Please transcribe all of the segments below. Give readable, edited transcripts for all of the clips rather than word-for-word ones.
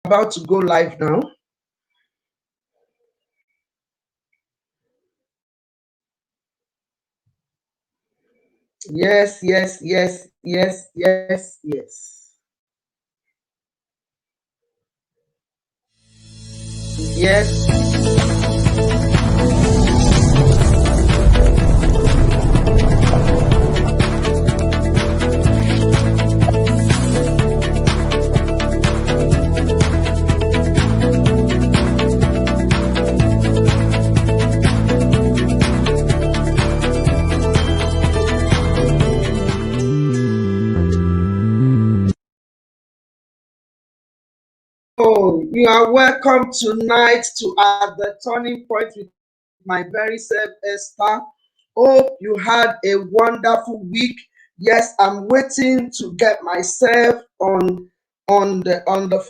about to go live now. Yes, yes, yes, yes, yes, yes. Yes. Oh, you are welcome tonight to At the Turning Point with my very self, Esther. Hope you had a wonderful week. Yes, I'm waiting to get myself on the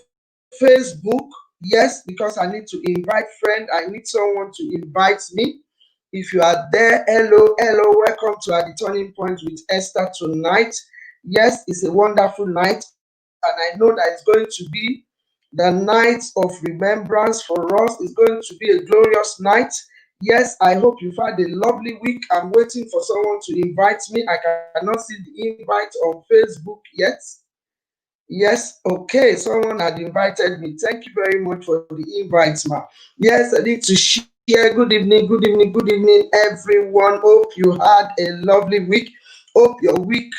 Facebook. Yes, because I need to invite friend. I need someone to invite me. If you are there, hello, hello, welcome to At the Turning Point with Esther tonight. Yes, it's a wonderful night, and I know that it's going to be the night of remembrance for us. Is going to be a glorious night. Yes, I hope you've had a lovely week. I'm waiting for someone to invite me. I cannot see the invite on Facebook yet. Yes, okay, someone had invited me. Thank you very much for the invite, ma. Yes, I need to share. Good evening, good evening, good evening, everyone. Hope you had a lovely week. Hope your week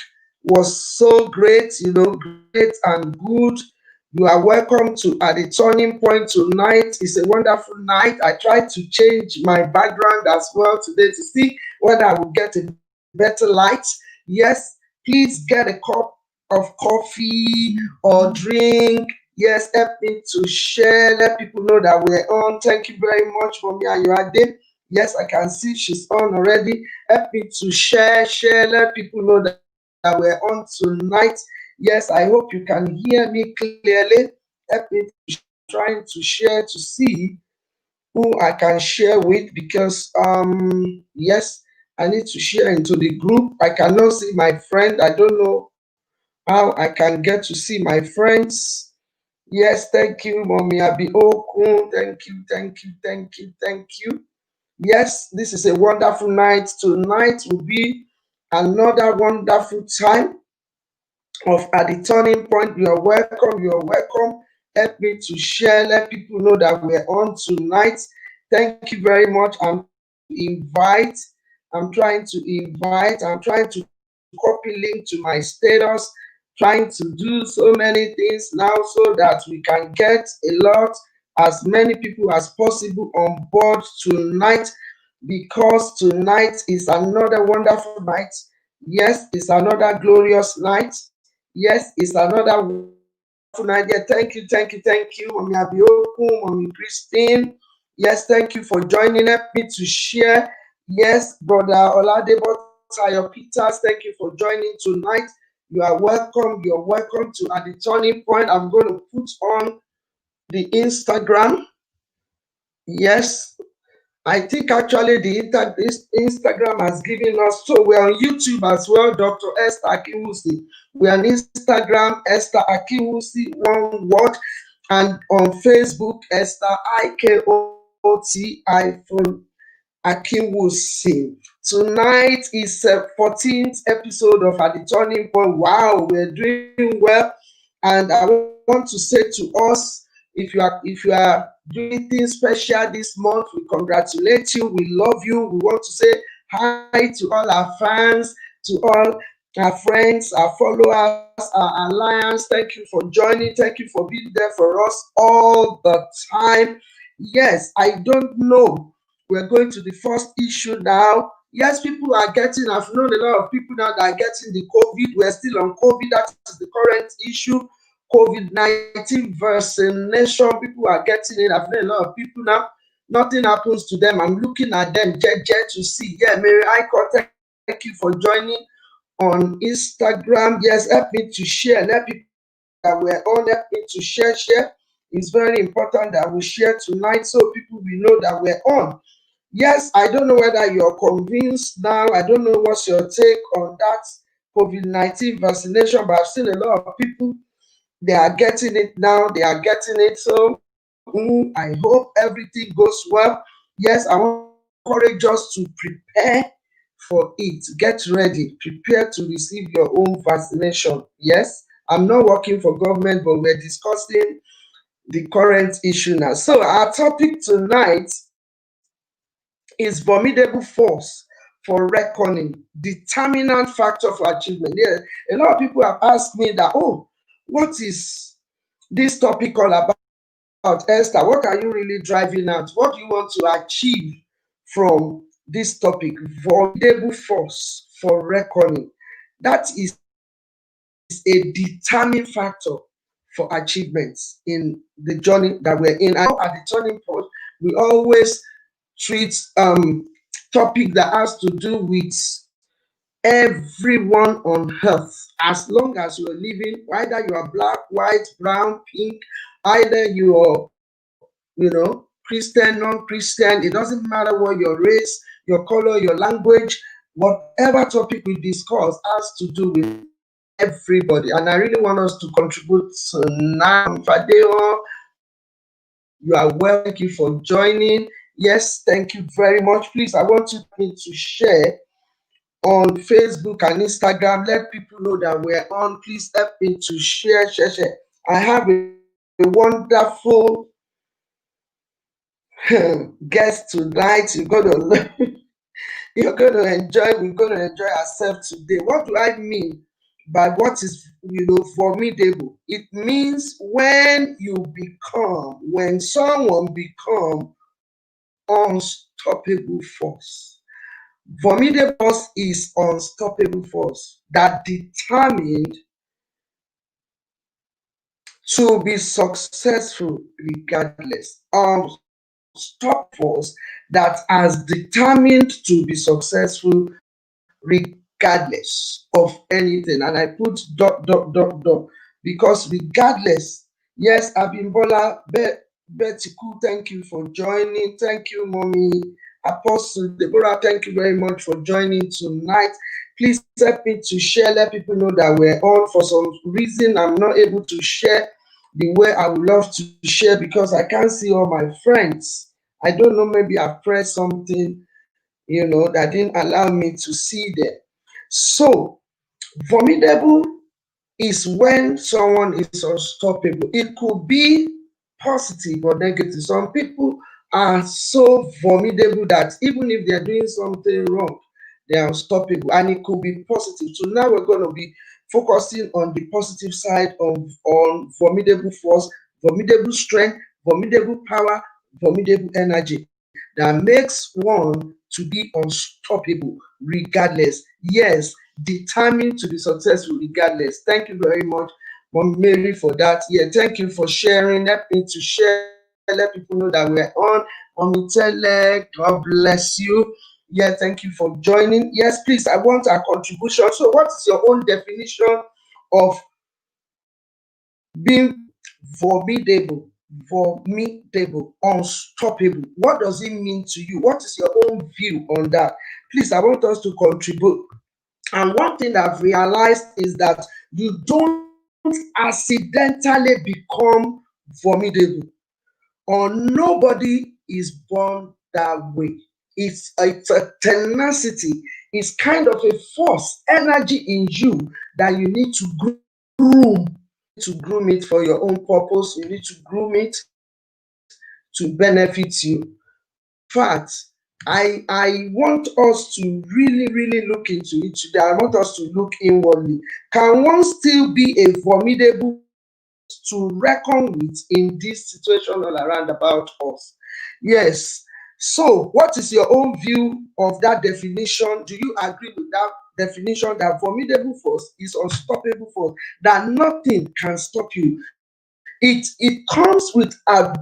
was so great, great and good. You are welcome to At the Turning Point tonight. It's a wonderful night. I tried to change my background as well today to see whether I will get a better light. Yes, please get a cup of coffee or drink. Yes, help me to share. Let people know that we're on. Thank you very much for me and your day. Yes, I can see she's on already. Help me to share. Let people know that we're on tonight. Yes, I hope you can hear me clearly. Help me trying to share to see who I can share with, because yes, I need to share into the group. I cannot see my friend. I don't know how I can get to see my friends. Yes, thank you, Mommy Abiokun. Thank you, thank you, thank you, thank you. Yes, this is a wonderful night. Tonight will be another wonderful time of At the Turning Point. You're welcome. You're welcome. Help me to share. Let people know that we're on tonight. Thank you very much. Invite. I'm trying to invite. I'm trying to copy link to my status. Trying to do so many things now so that we can get a lot, as many people as possible on board tonight, because tonight is another wonderful night. Yes, it's another glorious night. Yes, it's another wonderful night. Yeah, thank you, thank you, thank you, Mommy Abioku, Mommy Christine. Yes, thank you for joining. Help me to share. Yes, Brother Oladebo Tayo Peters, thank you for joining tonight. You are welcome. You're welcome to At the Turning Point. I'm going to put on the Instagram. Yes, I think actually this Instagram has given us, so we're on YouTube as well, Dr. Esther Akiwusi. We're on Instagram, Esther Akiwusi, one word, and on Facebook, Esther IKOTI from Akiwusi. Tonight is 14th episode of At the Turning Point. Wow, we're doing well, and I want to say to us, if you are doing anything special this month, we congratulate you. We love you. We want to say hi to all our fans, to all our friends, our followers, our alliance. Thank you for joining. Thank you for being there for us all the time. Yes, I don't know. We're going to the first issue now. Yes, people are getting, I've known a lot of people now that are getting the COVID. We're still on COVID. That is the current issue. COVID-19 vaccination. People are getting it. I've known a lot of people now. Nothing happens to them. I'm looking at them to see. Yeah, Mary Icon, thank you for joining on Instagram. Yes, help me to share. Let people that we're on, help me to share. It's very important that we share tonight so people will know that we're on. Yes, I don't know whether you're convinced now. I don't know what's your take on that COVID-19 vaccination, but I've seen a lot of people They are getting it now. They are getting it. So I hope everything goes well. Yes, I want to encourage us to prepare for it. Get ready. Prepare to receive your own vaccination. Yes, I'm not working for government, but we're discussing the current issue now. So our topic tonight is formidable force for reckoning, determinant factor for achievement. Yeah, a lot of people have asked me that, oh, what is this topic all about, Esther? What are you really driving at? What do you want to achieve from this topic? Formidable force for reckoning. That is a determining factor for achievements in the journey that we're in. I know at the turning point, we always treat topic that has to do with everyone on earth. As long as you're living, either you are black, white, brown, pink, either you are, Christian, non-Christian, it doesn't matter what your race, your color, your language, whatever topic we discuss has to do with everybody. And I really want us to contribute tonight. Fadeo, you are well. Thank you for joining. Yes, thank you very much. Please, I want you to share on Facebook and Instagram. Let people know that we're on. Please help me to share. I have a wonderful guest tonight. You're gonna enjoy. We're gonna enjoy ourselves today. What do I mean by what is formidable? It means when someone become unstoppable force. Formidable force is unstoppable force that determined to be successful regardless. Stop force that has determined to be successful regardless of anything. And I put dot because regardless. Yes, Abimbola Betiku, thank you for joining. Thank you, Mommy Apostle Deborah. Thank you very much for joining tonight. Please help me to share. Let people know that we're on. For some reason, I'm not able to share the way I would love to share because I can't see all my friends. I don't know, maybe I pressed something, that didn't allow me to see them. So, formidable is when someone is unstoppable. It could be positive or negative. Some people are so formidable that even if they're doing something wrong, they are unstoppable, and it could be positive. So now we're going to be focusing on the positive side of on formidable force, formidable strength, formidable power, formidable energy that makes one to be unstoppable regardless. Yes, determined to be successful regardless. Thank you very much, Mom Mary, for that. Yeah, thank you for sharing. Help me to share. Let people know that we're on. Omitele, God bless you. Yeah, thank you for joining. Yes, please, I want a contribution. So, what is your own definition of being formidable, unstoppable? What does it mean to you? What is your own view on that? Please, I want us to contribute. And one thing I've realized is that you don't accidentally become formidable, or nobody is born that way. It's a tenacity. It's kind of a force, energy in you that you need to groom. To groom it for your own purpose. You need to groom it to benefit you. Fact, I want us to really look into it today. I want us to look inwardly. Can one still be a formidable to reckon with in this situation all around about us? Yes. So, what is your own view of that definition? Do you agree with that definition that formidable force is unstoppable force, that nothing can stop you? It comes with a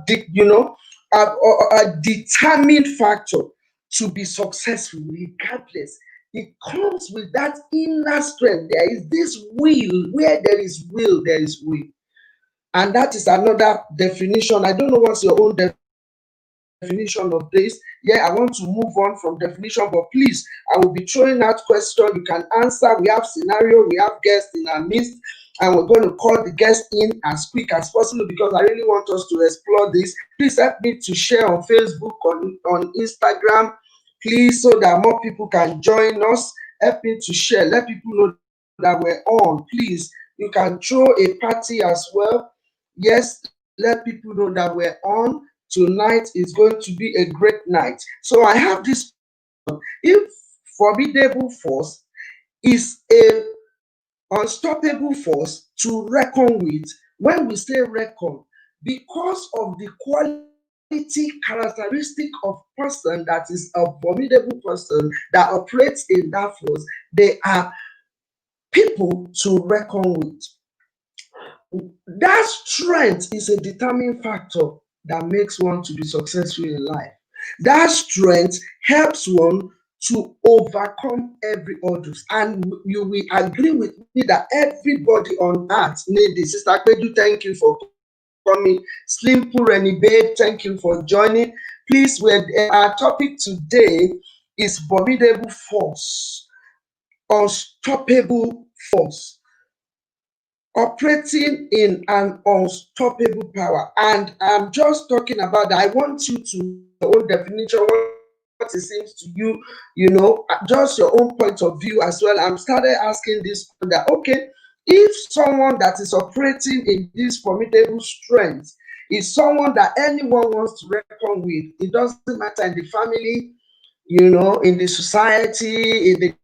determined factor to be successful regardless. It comes with that inner strength. There is this will. Where there is will, there is will. And that is another definition. I don't know what's your own definition of this. Yeah, I want to move on from definition, but please, I will be throwing out questions. You can answer. We have scenario, we have guests in our midst. and we're going to call the guest in as quick as possible because I really want us to explore this. Please help me to share on Facebook, on Instagram, please, so that more people can join us. Help me to share. Let people know that we're on. Please, you can throw a party as well. Yes, let people know that we're on. Tonight is going to be a great night. So I have this. If formidable force is a unstoppable force to reckon with, when we say reckon, because of the quality characteristic of person that is a formidable person that operates in that force, they are people to reckon with. That strength is a determining factor that makes one to be successful in life. That strength helps one to overcome every odds. And you will agree with me that everybody on earth needs this. Sister Kwedu, thank you for coming. Slim Pureni Babe, thank you for joining. Please, our topic today is formidable force, unstoppable force, operating in an unstoppable power. And I'm just talking about that. I want you to your own definition, what it seems to you, just your own point of view as well. I'm started asking this that, okay, if someone that is operating in this formidable strength is someone that anyone wants to reckon with, it doesn't matter in the family, in the society, in the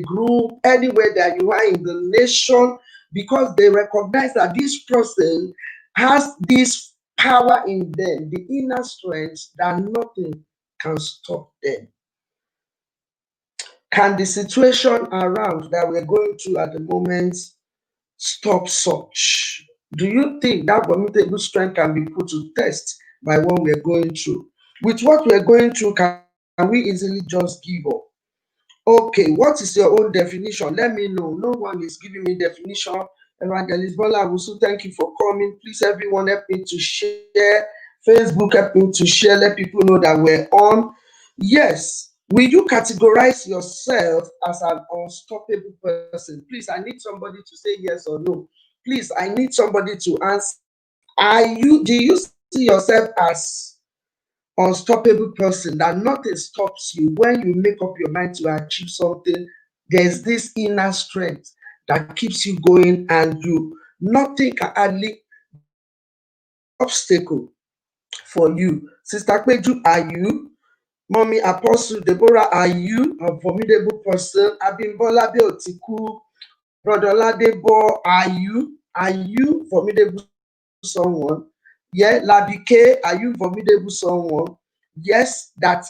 group, anywhere that you are in the nation, because they recognize that this person has this power in them, the inner strength, that nothing can stop them. Can the situation around that we're going through at the moment stop such? Do you think that formidable strength can be put to test by what we're going through? With what we're going through, can we easily just give up? Okay, what is your own definition? Let me know. No one is giving me definition. Evangelist Bola Wusu, thank you for coming. Please, everyone, help me to share. Facebook, help me to share. Let people know that we're on. Yes. Will you categorize yourself as an unstoppable person? Please, I need somebody to say yes or no. Please, I need somebody to answer. Do you see yourself as unstoppable person, that nothing stops you when you make up your mind to achieve something? There's this inner strength that keeps you going, and nothing can hardly obstacle for you. Sister Kweju, are you? Mommy Apostle Deborah, are you a formidable person? Abimbola Beotiku, Brother Ladebo, are you formidable someone? Yeah, Labike, are you formidable someone? Yes, that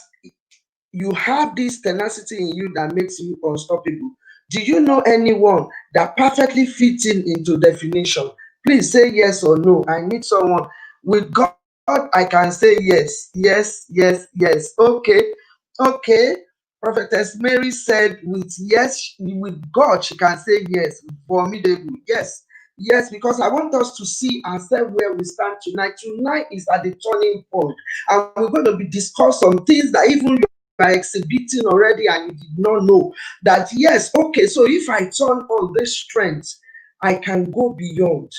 you have this tenacity in you that makes you unstoppable. Do you know anyone that perfectly fits into definition? Please say yes or no. I need someone. With God, I can say yes, yes, yes, yes. Okay, okay. Prophetess Mary said with yes, with God, she can say yes. Formidable, yes. Yes, because I want us to see ourselves where we stand tonight. Tonight is at the turning point, and we're going to be discussing some things that even are exhibiting already and you did not know that. Yes, okay, so if I turn on this strength, I can go beyond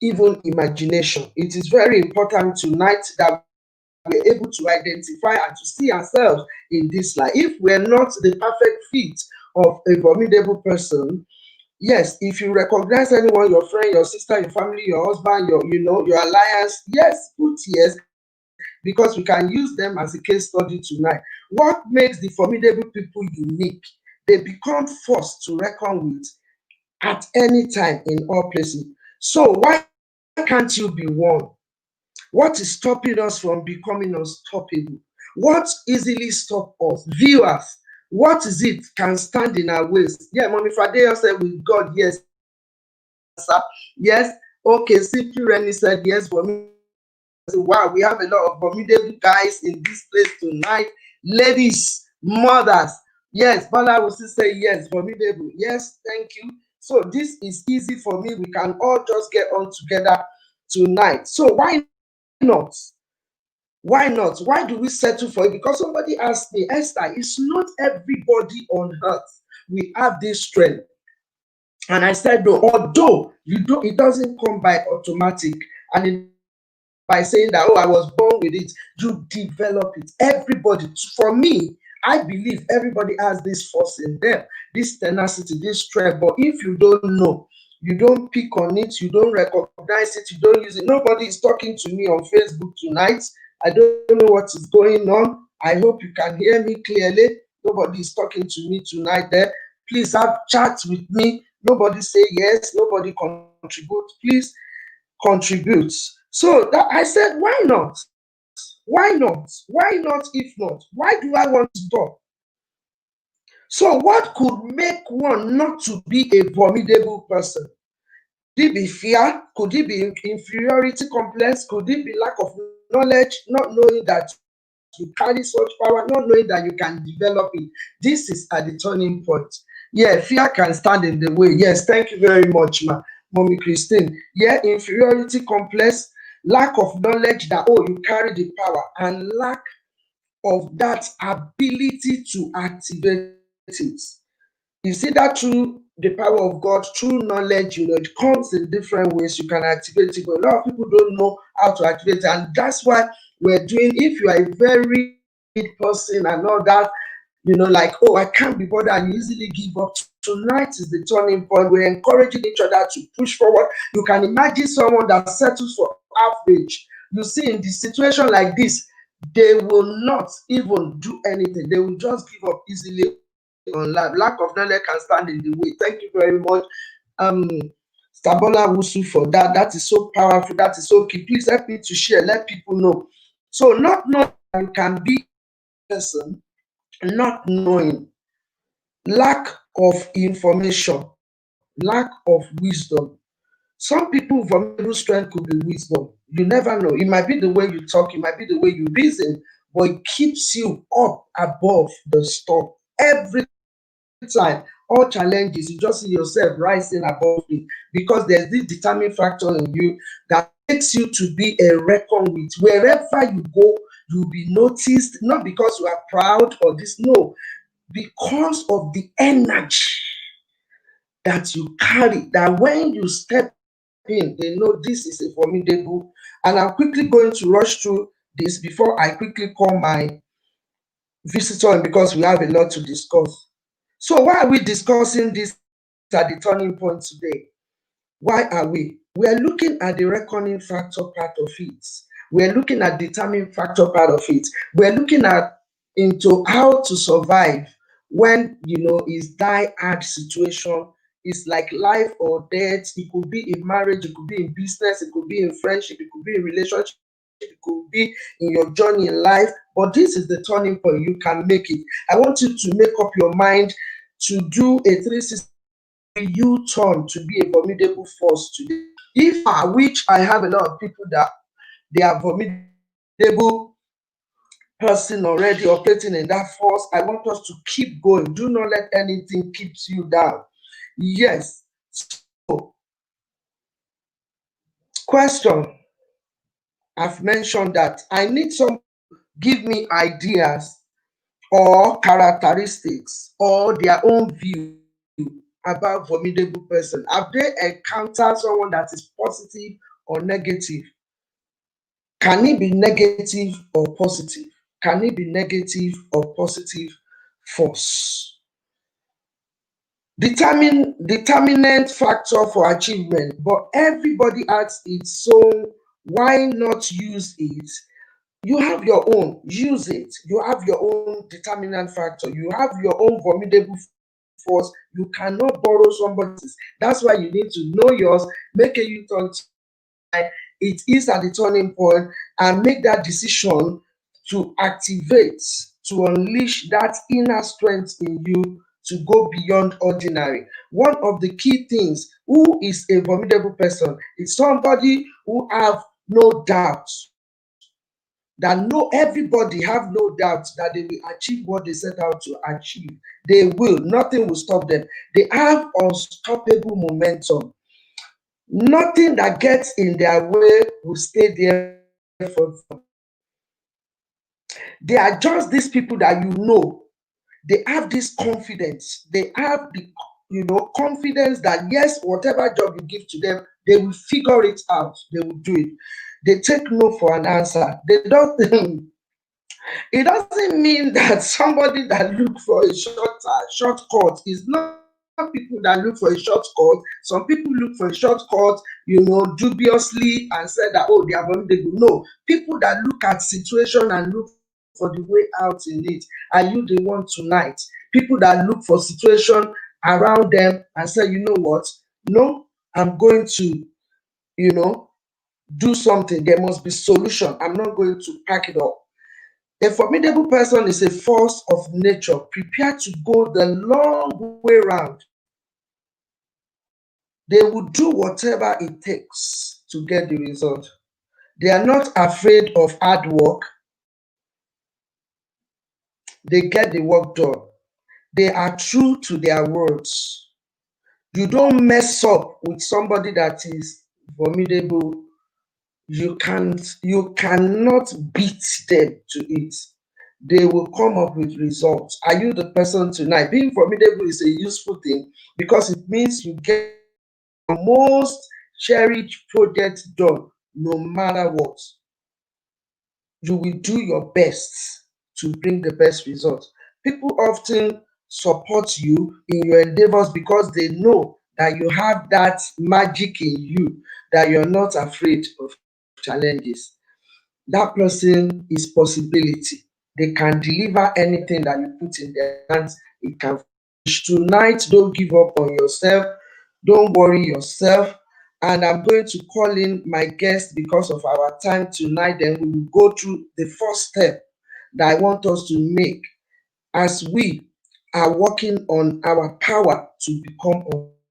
even imagination. It is very important tonight that we're able to identify and to see ourselves in this life. If we're not the perfect fit of a formidable person, yes, if you recognize anyone, your friend, your sister, your family, your husband, your alliance, yes, put yes, because we can use them as a case study tonight. What makes the formidable people unique? They become forced to reckon with at any time in all places. So why can't you be one? What is stopping us from becoming unstoppable? What easily stops us? Viewers, what is it can stand in our ways? Yeah, Mommy Fadeo said with God, yes, sir. Yes. Okay, Simply Rennie said yes for me. Wow, we have a lot of formidable guys in this place tonight. Ladies, mothers. Yes, Bala will still say yes, formidable. Yes, thank you. So this is easy for me. We can all just get on together tonight. So why not? Why not? Why do we settle for it? Because somebody asked me, Esther, it's not everybody on earth we have this strength. And I said, no, although it doesn't come by automatic, and by saying that, oh, I was born with it, you develop it. Everybody, for me, I believe everybody has this force in them, this tenacity, this strength. But if you don't know, you don't pick on it, you don't recognize it, you don't use it. Nobody is talking to me on Facebook tonight. I don't know what is going on. I hope you can hear me clearly. Nobody is talking to me tonight there. Please have chats with me. Nobody say yes. Nobody contribute. Please contribute. So that I said, why not? Why not? Why not if not? Why do I want to stop? So what could make one not to be a formidable person? Could it be fear? Could it be inferiority complex? Could it be lack of knowledge, not knowing that you carry such power, not knowing that you can develop it? This is at the turning point. Yeah, fear can stand in the way. Yes, thank you very much, Mommy Christine. Yeah, inferiority complex, lack of knowledge that, oh, you carry the power, and lack of that ability to activate it. You see that through the power of God, through knowledge, it comes in different ways. You can activate it, but a lot of people don't know how to activate it. And that's why we're doing, if you are a very person and all that, like, oh, I can't be bothered, and you easily give up. Tonight is the turning point. We're encouraging each other to push forward. You can imagine someone that settles for average. You see, in the situation like this, they will not even do anything. They will just give up easily on life. Lack of knowledge can stand in the way. Thank you very much, um, Stabola Wusu, for that. That is so powerful. That is so key. Please help me to share. Let people know. So, not knowing you can be a person, not knowing, lack of information, lack of wisdom. Some people, vulnerable strength could be wisdom. You never know. It might be the way you talk, it might be the way you reason, but it keeps you up above the storm. Every time, all challenges, you just see yourself rising above it, because there's this determining factor in you that makes you to be a reckon with. Wherever you go, you'll be noticed, not because you are proud or this, no, because of the energy that you carry, that when you step in, they know this is a formidable. And I'm quickly going to rush through this before I quickly call my visitor, because we have a lot to discuss. So why are we discussing this at the turning point today? Why are we? We are looking at the reckoning factor part of it. We are looking at determining factor part of it. We are looking at into how to survive when is die hard situation. It's like life or death. It could be in marriage, it could be in business, it could be in friendship, it could be in relationship, it could be in your journey in life. But this is the turning point. You can make it. I want you to make up your mind to do a 360 U-turn to be a formidable force today. If which I have a lot of people that they are formidable person already operating in that force, I want us to keep going. Do not let anything keeps you down. Yes. So, question. I've mentioned that I need some give me ideas or characteristics or their own view about formidable person. Have they encountered someone that is positive or negative? Can it be negative or positive? Can it be negative or positive force? Determinant factor for achievement, but everybody has it, so why not use it? You have your own, use it. You have your own determinant factor, you have your own formidable force. You cannot borrow somebody else's. That's why you need to know yours, make a U-turn. It is at the turning point, and make that decision to activate, to unleash that inner strength in you to go beyond ordinary. One of the key things, who is a formidable person, is somebody who have no doubt, that everybody have no doubt that they will achieve what they set out to achieve. They will, nothing will stop them. They have unstoppable momentum. Nothing that gets in their way will stay there for them. They are just these people that they have this confidence. They have confidence that yes, whatever job you give to them, they will figure it out, they will do it. They take no for an answer. They don't it doesn't mean that somebody that look for a shortcut is not people that look for a shortcut. Some people look for a shortcut, dubiously and said that, oh, they are vulnerable. No, people that look at situation and look for the way out in it. Are you the one tonight? People that look for situation around them and say, you know what? No, I'm going to, you know, do something. There must be solution. I'm not going to pack it up. A formidable person is a force of nature, prepared to go the long way round. They will do whatever it takes to get the result. They are not afraid of hard work. They get the work done. They are true to their words. You don't mess up with somebody that is formidable. You cannot beat them to it. They will come up with results. Are you the person tonight? Being formidable is a useful thing because it means you get your most cherished project done no matter what. You will do your best to bring the best results. People often support you in your endeavors because they know that you have that magic in you, that you're not afraid of challenges. That person is possibility. They can deliver anything that you put in their hands. It can finish. Tonight, don't give up on yourself. Don't worry yourself. And I'm going to call in my guest because of our time tonight. Then we will go through the first step that I want us to make as we are working on our power to become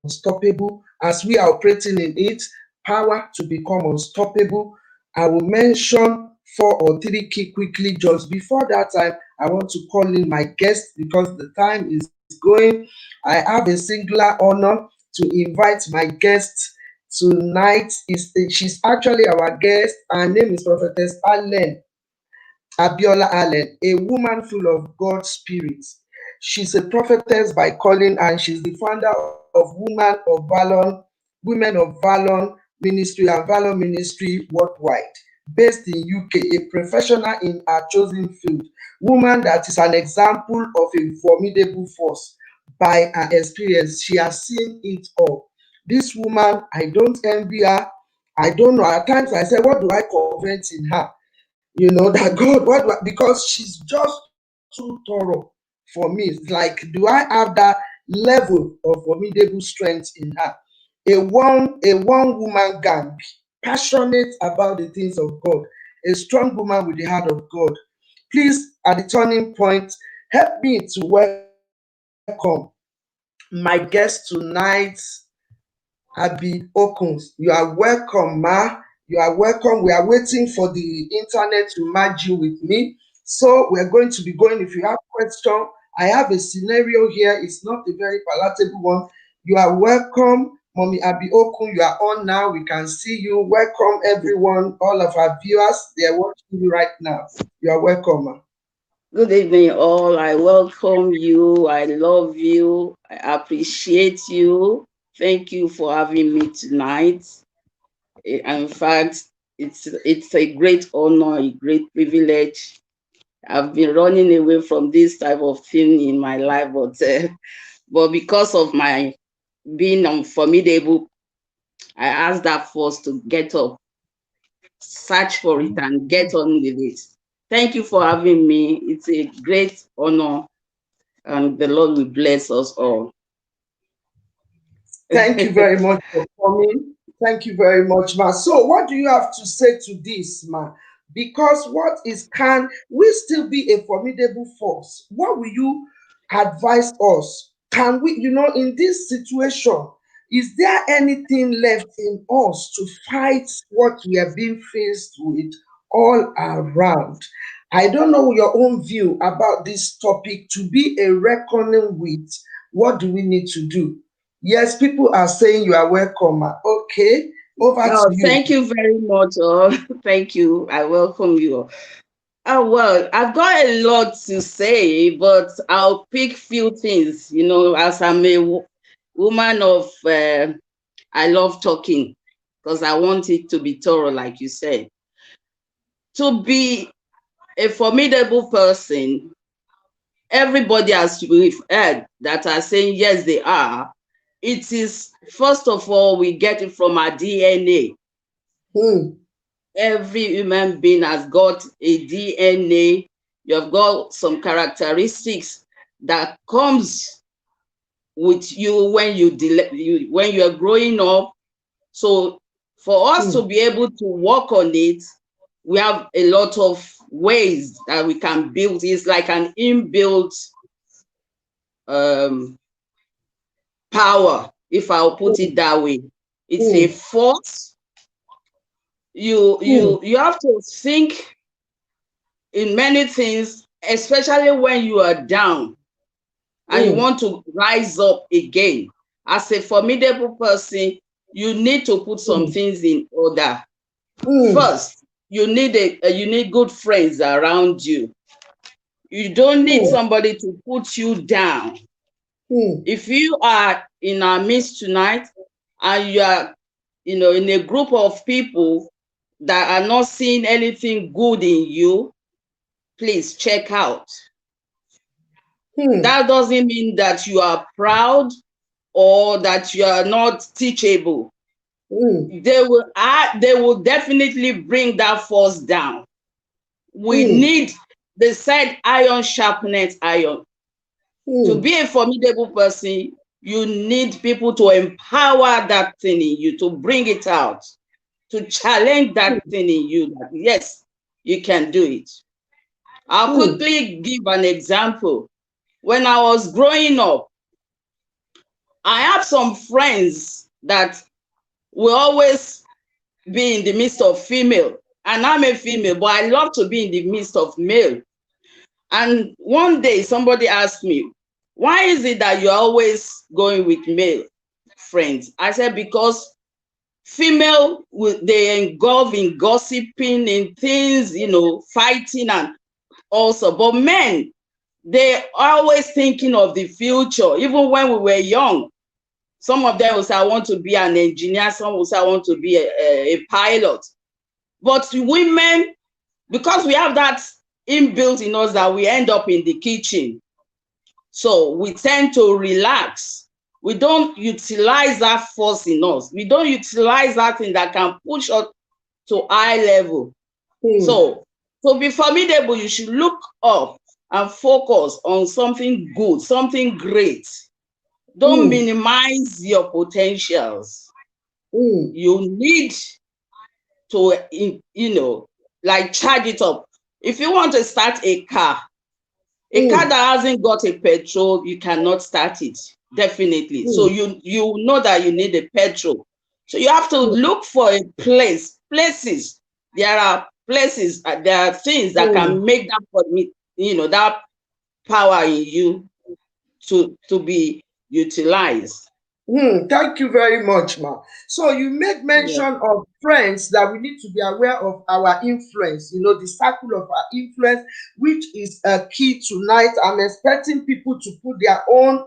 unstoppable, as we are operating in it, power to become unstoppable. I will mention four or three key quickly. Just before that time, I want to call in my guest because the time is going. I have a singular honor to invite my guest tonight. She's actually our guest. Her name is Prophetess Abiola Allen, a woman full of God's spirit. She's a prophetess by calling, and she's the founder of Women of Valor Ministry and Valor Ministry worldwide, based in UK, a professional in her chosen field, woman that is an example of a formidable force. By her experience, she has seen it all. This woman, I don't envy her. I don't know. At times I say, what do I covet in her? That God, because she's just too thorough for me. It's like, do I have that level of formidable strength in her? A one woman gang, passionate about the things of God, a strong woman with the heart of God. Please, at the turning point, help me to welcome my guest tonight, Abi Okuns. You are welcome, Ma. You are welcome. We are waiting for the internet to merge you with me. So we're going to be going. If you have question, I have a scenario here. It's not a very palatable one. You are welcome, Mommy Abi Okun. You are on now. We can see you. Welcome, everyone. All of our viewers, they are watching you right now. You are welcome, Ma. Good evening, all. I welcome you. I love you. I appreciate you. Thank you for having me tonight. In fact, it's a great honor, a great privilege. I've been running away from this type of thing in my life, but because of my being unformidable, I asked that force to get up, search for it, and get on with it. Thank you for having me. It's a great honor, and the Lord will bless us all. Thank you very much for coming. Thank you very much, Ma. So, what do you have to say to this, Ma? Because can we still be a formidable force? What will you advise us? Can we, in this situation, is there anything left in us to fight what we are being faced with all around? I don't know your own view about this topic. To be a reckoning with, what do we need to do? Yes, people are saying you are welcome, Ma. Okay, over to Oh, you. thank you very much. Thank you. I welcome you. Oh, well, I've got a lot to say, but I'll pick few things, as I'm woman of I love talking because I want it to be thorough, like you said. To be a formidable person, everybody, as we've heard, that are saying yes, they are. It is, first of all, we get it from our DNA. Every human being has got a DNA. You've got some characteristics that comes with you when when you are growing up. So for us to be able to work on it, we have a lot of ways that we can build. It's like an inbuilt power, if I'll put it that way. It's a force. You have to think in many things, especially when you are down and you want to rise up again. As a formidable person, you need to put some things in order. First, you need good friends around you. You don't need somebody to put you down. If you are in our midst tonight and you are, in a group of people that are not seeing anything good in you, please check out. That doesn't mean that you are proud or that you are not teachable. They will definitely bring that force down. We need, they said iron sharpens iron. To be a formidable person, you need people to empower that thing in you, to bring it out, to challenge that thing in you, that yes, you can do it. I'll quickly give an example. When I was growing up, I have some friends that will always be in the midst of female, and I'm a female, but I love to be in the midst of male. And one day somebody asked me, why is it that you're always going with male friends? I said, because female, they engulf in gossiping, in things, fighting and also. But men, they're always thinking of the future. Even when we were young, some of them will say, I want to be an engineer. Some will say, I want to be a pilot. But women, because we have that inbuilt in us that we end up in the kitchen, so we tend to relax. We don't utilize that force in us. We don't utilize that thing that can push us to high level. So to be formidable, you should look up and focus on something good, something great. Don't minimize your potentials. You need to, like charge it up. If you want to start a car that hasn't got a petrol, you cannot start it, definitely. So you know that you need a petrol. So you have to look for a places. There are places, there are things that can make that, that power in you to be utilized. Thank you very much, ma. So you made mention of friends that we need to be aware of our influence, the circle of our influence, which is a key tonight. I'm expecting people to put their own,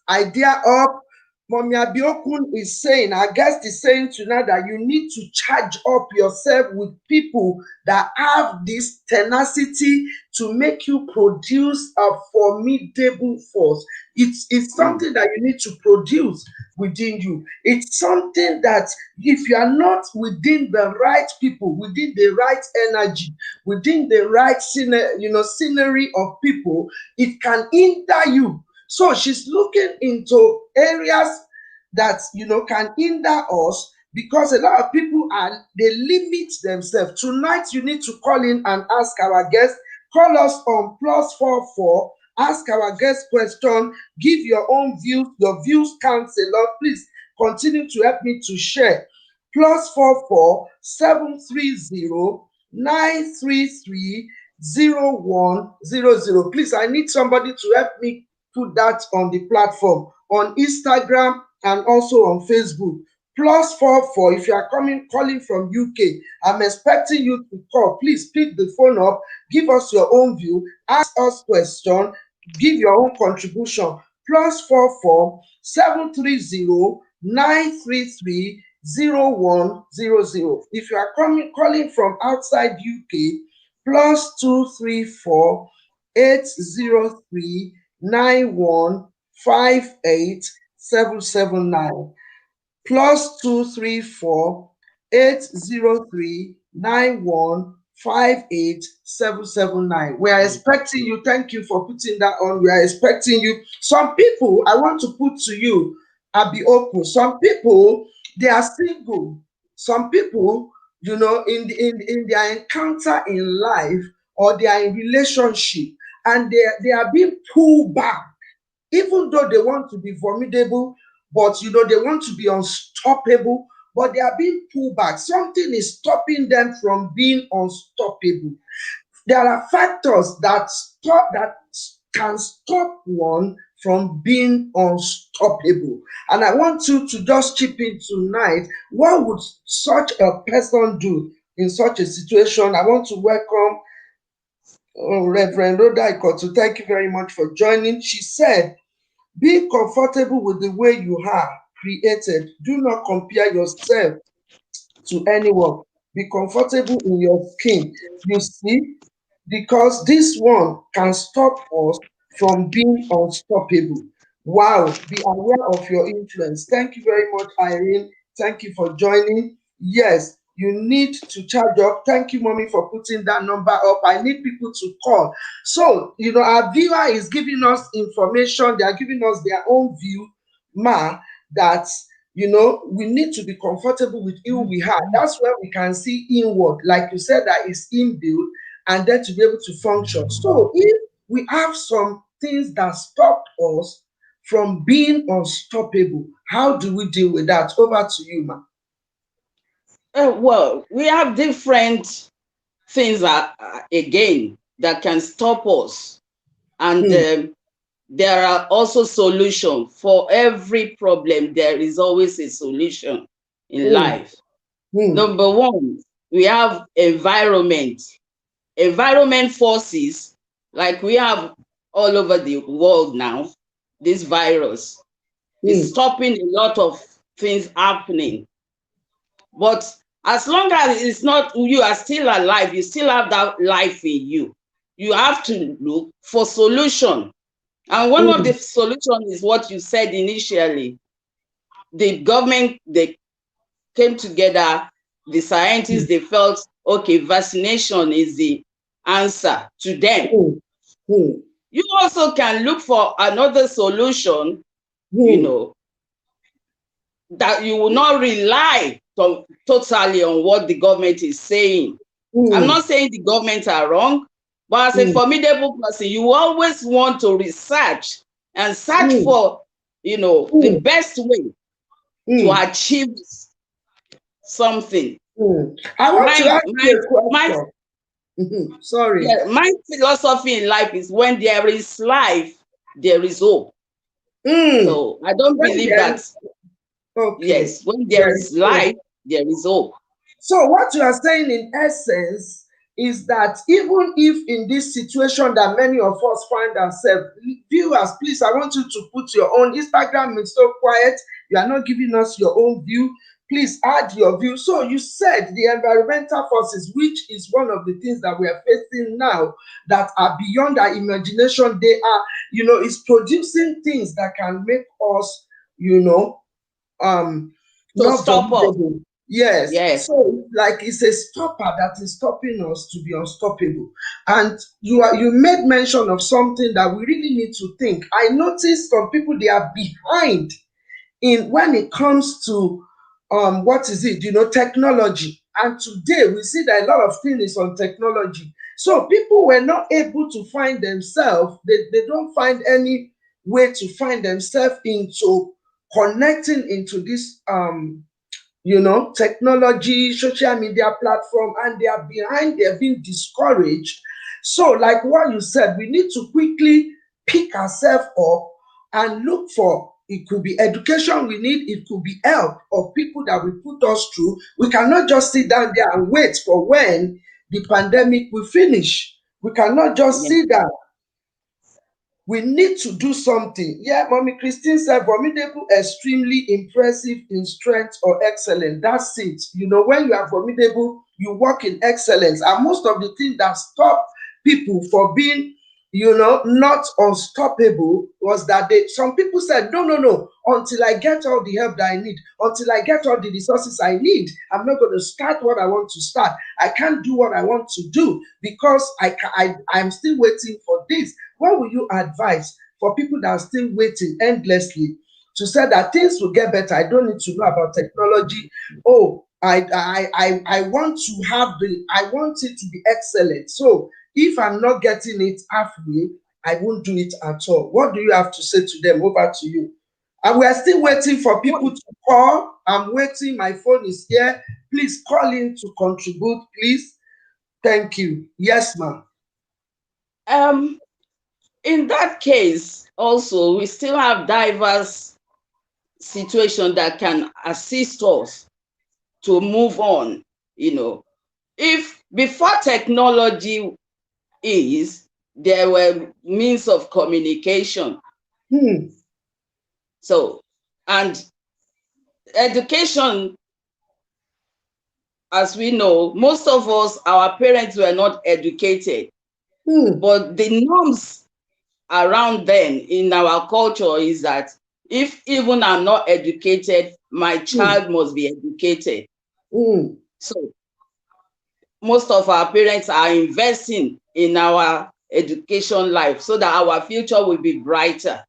idea up. Mommy Abiokun is saying, our guest is saying tonight that you need to charge up yourself with people that have this tenacity to make you produce a formidable force. It's something that you need to produce within you. It's something that if you are not within the right people, within the right energy, within the right scenery of people, it can hinder you. So she's looking into areas that can hinder us, because a lot of people they limit themselves. Tonight you need to call in and ask our guest. Call us on +44. Ask our guest question. Give your own views. Your views count a lot. Please continue to help me to share. +44 730 933 0100. Please, I need somebody to help me put that on the platform, on Instagram and also on Facebook. +44 if you are calling from UK. I'm expecting you to call. Please pick the phone up, give us your own view, ask us question, give your own contribution. +44 730 933 0100. If you are calling from outside UK, +234 803 9158 779, +234 803 9158 779. We are expecting you. Thank you for putting that on. We are expecting you. Some people, I want to put to you, I'll be open. Some people, they are single. Some people, in their encounter in life, or they are in relationship, and they are being pulled back, even though they want to be formidable, but they want to be unstoppable, but they are being pulled back. Something is stopping them from being unstoppable. There are factors that can stop one from being unstoppable. And I want you to just chip in tonight. What would such a person do in such a situation? I want to welcome Reverend Rhoda Ikotu. Thank you very much for joining. She said, be comfortable with the way you are created. Do not compare yourself to anyone. Be comfortable in your skin. You see, because this one can stop us from being unstoppable. Wow, be aware of your influence. Thank you very much, Irene. Thank you for joining. Yes, you need to charge up. Thank you, mommy, for putting that number up. I need people to call. So, our viewer is giving us information. They are giving us their own view, that we need to be comfortable with who we are. That's where we can see inward, like you said, that is inbuilt, and then to be able to function. So if we have some things that stop us from being unstoppable, how do we deal with that? Over to you, ma. Well, we have different things again that can stop us, and there are also solutions for every problem. There is always a solution in life. Number one, we have environment forces, like we have all over the world now. This virus is stopping a lot of things happening, but as long as it's not, you are still alive, you still have that life in you, you have to look for solution. And one of the solutions is what you said initially. The government, they came together, the scientists, they felt, okay, vaccination is the answer to them. You also can look for another solution, that you will not rely totally on what the government is saying. I'm not saying the government are wrong, but as a formidable person, you always want to research and search for, the best way to achieve something. I want to ask you a question. Sorry. Yeah, my philosophy in life is when there is life, there is hope. So I don't believe that. Okay. Yes, when there is life, there is hope. So what you are saying in essence is that even if in this situation that many of us find ourselves, viewers, please, I want you to put your own. Instagram is so quiet. You are not giving us your own view. Please add your view. So you said the environmental forces, which is one of the things that we are facing now, that are beyond our imagination. They are, it's producing things that can make us, to stop us. Yes. So like it's a stopper that is stopping us to be unstoppable. And you made mention of something that we really need to think. I noticed some people, they are behind in when it comes to technology. And today we see that a lot of things is on technology. So people were not able to find themselves, they don't find any way to find themselves into connecting into this technology, social media platform, and they are behind, they're being discouraged. So like what you said, we need to quickly pick ourselves up and look for, it could be education we need, it could be help of people that will put us through. We cannot just sit down there and wait for when the pandemic will finish. We cannot just sit down. We need to do something. Yeah, Mommy Christine said, formidable, extremely impressive in strength or excellence. That's it. You know, when you are formidable, you work in excellence. And most of the things that stop people for being, you know, not unstoppable was that some people said, no, no, no, until I get all the help that I need, until I get all the resources I need, I'm not going to start what I want to start. I can't do what I want to do because I'm still waiting for this. What will you advise for people that are still waiting endlessly to say that things will get better? I don't need to know about technology. Oh, I want to have I want it to be excellent. So if I'm not getting it halfway, I won't do it at all. What do you have to say to them? Over to you. And we are still waiting for people to call. I'm waiting. My phone is here. Please call in to contribute, please. Thank you. Yes, ma'am. In that case, also, we still have diverse situations that can assist us to move on. You know, if before technology there were means of communication. So, and education, as we know, most of us, our parents were not educated, but the norms around then in our culture is that if even I'm not educated, my child must be educated. So most of our parents are investing in our education life so that our future will be brighter.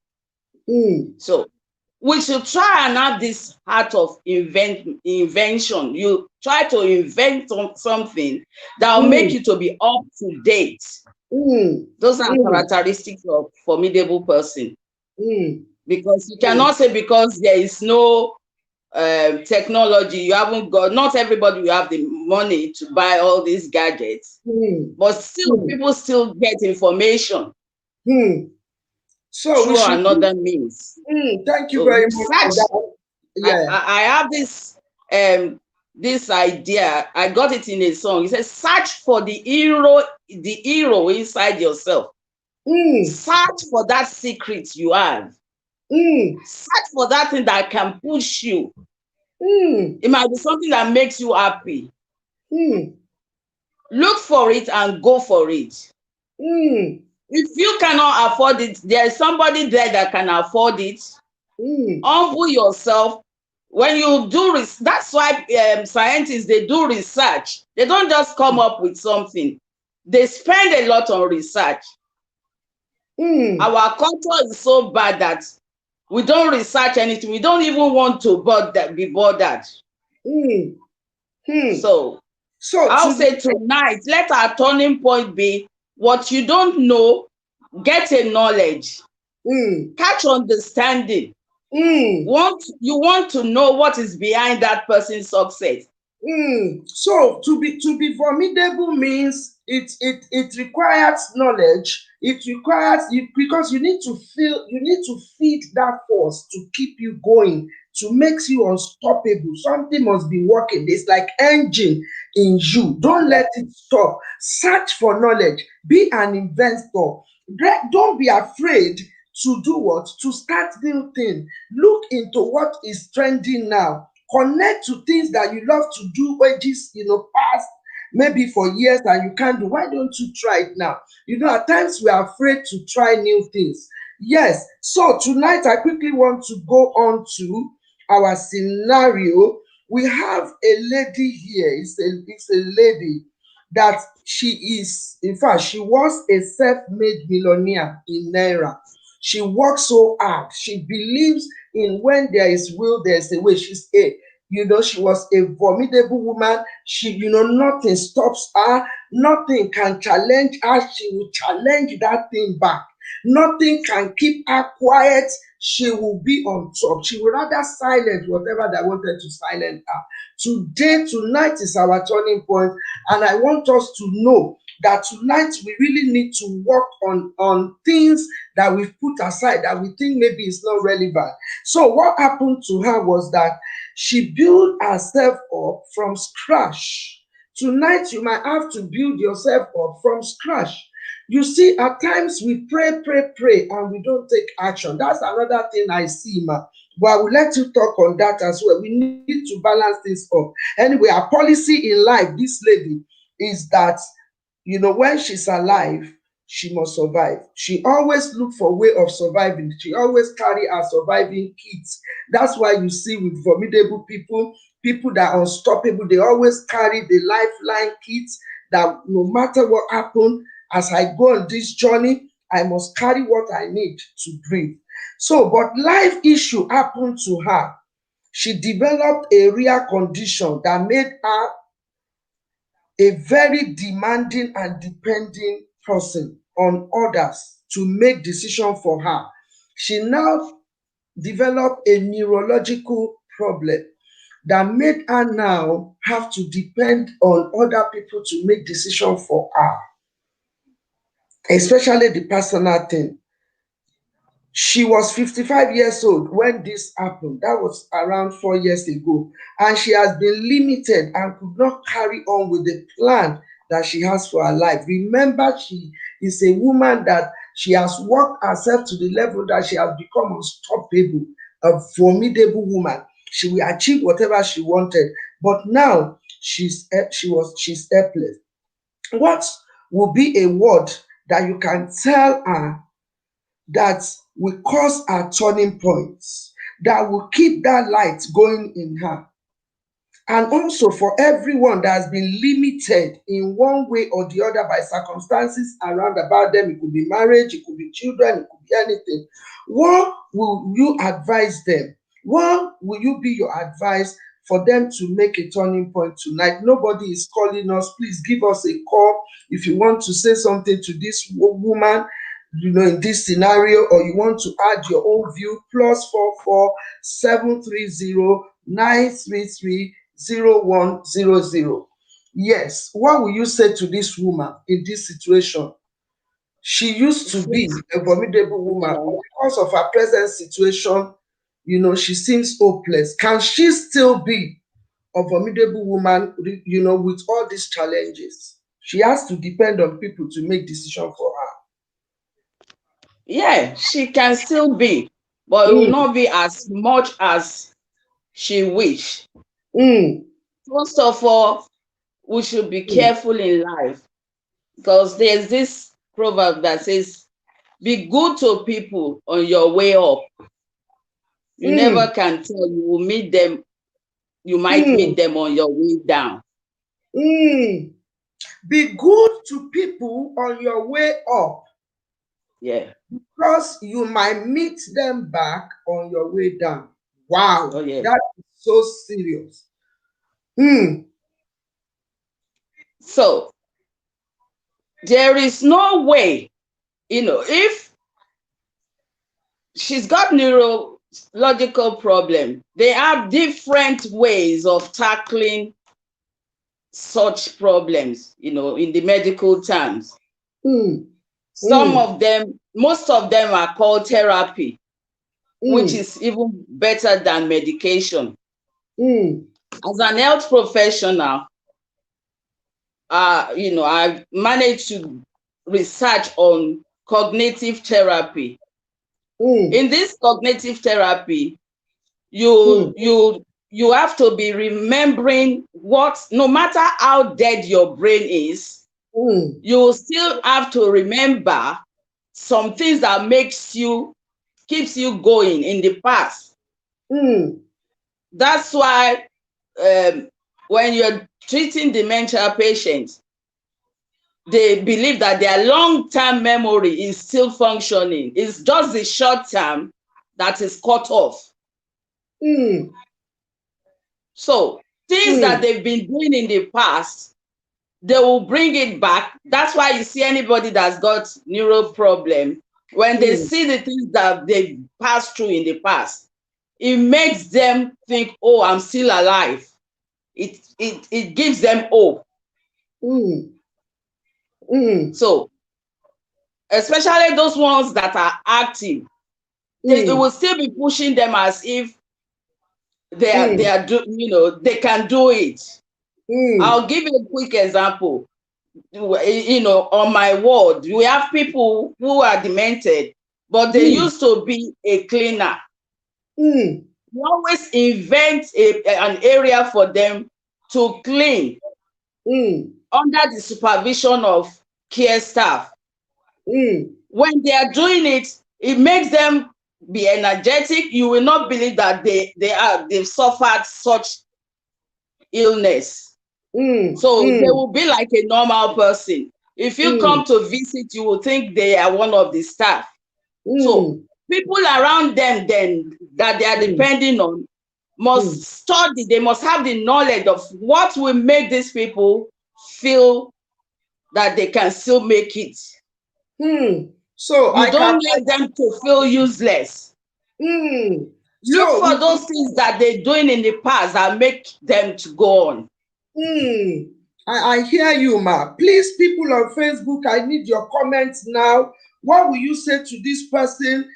So we should try and have this heart of invention. You try to invent something that will make you to be up to date. Those are characteristics of formidable person. Because you cannot say because there is no technology, you haven't got, not everybody will have the money to buy all these gadgets, but still people still get information so through another means. Thank you very much. Yeah. I have this idea. I got it in a song. It says, search for the hero inside yourself. Search for that secret you have. Search for that thing that can push you. It might be something that makes you happy. Look for it and go for it. If you cannot afford it, there is somebody there that can afford it. Humble yourself. When you do, that's why scientists, they do research. They don't just come up with something. They spend a lot on research. Our culture is so bad that we don't research anything. We don't even want to be bothered. So I'll say tonight, let our turning point be what you don't know, get a knowledge, catch understanding. You want to know what is behind that person's success. So to be formidable means it requires knowledge. It requires you, because you need to feed that force to keep you going, to make you unstoppable. Something must be working. It's like engine in you. Don't let it stop. Search for knowledge. Be an investor. Don't be afraid to do what? To start new thing. Look into what is trending now. Connect to things that you love to do, wages, past maybe for years and you can't do. Why don't you try it now? At times we are afraid to try new things. Yes. So tonight I quickly want to go on to our scenario. We have a lady here. It's a lady that in fact, she was a self-made millionaire in Naira. She works so hard. She believes in when there is will, there's a way. She was a formidable woman. Nothing stops her. Nothing can challenge her. She will challenge that thing back. Nothing can keep her quiet. She will be on top. She would rather silence whatever that wanted to silence her. Tonight is our turning point, and I want us to know that tonight we really need to work on things that we've put aside that we think maybe is not relevant. So what happened to her was that she built herself up from scratch. Tonight, you might have to build yourself up from scratch. You see, at times we pray, pray, pray, and we don't take action. That's another thing I see, ma. But I will let you talk on that as well. We need to balance this up. Anyway, our policy in life, this lady, is that when she's alive, she must survive. She always look for way of surviving. She always carry her surviving kits. That's why you see with formidable people, people that are unstoppable, they always carry the lifeline kits that no matter what happen, as I go on this journey, I must carry what I need to breathe. So, but life issue happened to her. She developed a rare condition that made her a very demanding and depending person on others to make decision for her. She now developed a neurological problem that made her now have to depend on other people to make decision for her, especially the personal thing. She was 55 years old when this happened. That was around 4 years ago. And she has been limited and could not carry on with the plan that she has for her life. Remember, she is a woman that she has worked herself to the level that she has become unstoppable, a formidable woman. She will achieve whatever she wanted. But now she's helpless. What will be a word that you can tell her that will cause her turning points, that will keep that light going in her? And also for everyone that has been limited in one way or the other by circumstances around about them, it could be marriage, it could be children, it could be anything. What will you advise them? What will you be your advice for them to make a turning point tonight? Nobody is calling us. Please give us a call if you want to say something to this woman, in this scenario, or you want to add your own view. +44 730 933 0100. Yes, what will you say to this woman in this situation? She used to be a formidable woman, but because of her present situation, she seems hopeless. Can she still be a formidable woman, with all these challenges? She has to depend on people to make decision for her. Yeah, she can still be, but it will Mm, not be as much as she wish. mm, First of all, we should be mm, careful in life, because there's this proverb that says, be good to people on your way up. You never mm, can tell, you will meet them, you might mm, meet them on your way down. mm. Be good to people on your way up, Yeah. because you might meet them back on your way down. Wow, Oh yeah. that is so serious. Mm, So there is no way, if she's got neurological problem, they have different ways of tackling such problems, in the medical terms. mm, Some mm, of them, most of them are called therapy, which mm, is even better than medication. mm, As an health professional, I've managed to research on cognitive therapy. mm, In this cognitive therapy, mm, you have to be remembering what, no matter how dead your brain is, mm, you still have to remember some things that keeps you going in the past. mm, That's why, when you're treating dementia patients, they believe that their long-term memory is still functioning. It's just the short term that is cut off. mm, So things that mm, they've been doing in the past, they will bring it back. That's why you see anybody that's got neuro problem, when they mm, see the things that they've passed through in the past, it makes them think, oh, I'm still alive. It gives them hope. mm, mm, So especially those ones that are active, it mm, will still be pushing them as if they mm, are they can do it. I'll give you a quick example. On my ward, we have people who are demented, but they used to be a cleaner. We always invent an area for them to clean under the supervision of care staff. When they are doing it, it makes them be energetic. You will not believe that they've suffered such illness. So they will be like a normal person. If you come to visit, you will think they are one of the staff. So people around them then that they are depending on must study. They must have the knowledge of what will make these people feel that they can still make it. So you don't let them to feel useless. Look for those things that they're doing in the past that make them to go on. I hear you, ma. Please, people on Facebook, I need your comments now. What will you say to this person?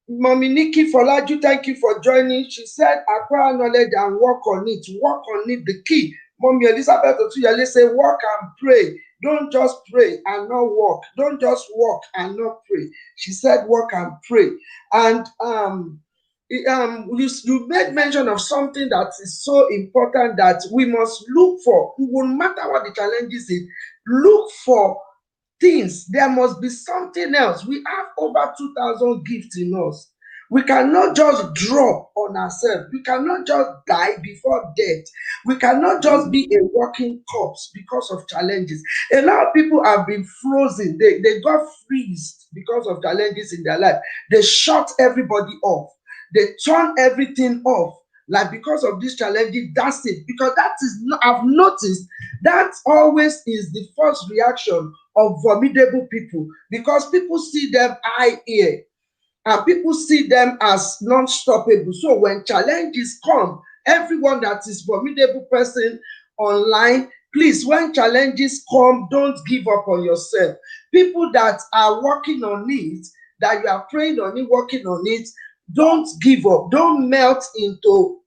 Mommy Nikki Folaju, thank you for joining. She said, acquire knowledge and work on it. Work on it, the key. Mommy Elizabeth Otuyale say, work and pray. Don't just pray and not work. Don't just work and not pray. She said, work and pray. And you made mention of something that is so important that we must look for. No matter what the challenges is, look for things. There must be something else. We have over 2,000 gifts in us. We cannot just drop on ourselves. We cannot just die before death. We cannot just be a walking corpse because of challenges. A lot of people have been frozen. They got freezed because of challenges in their life. They shut everybody off. They turn everything off. Like, because of this challenges, that's it. Because that is, I've noticed that always is the first reaction of formidable people, because people see them eye ear and people see them as non-stoppable. So when challenges come, everyone that is formidable person online, please, when challenges come, don't give up on yourself. People that are working on it, that you are praying on it, working on it, don't give up. Don't melt into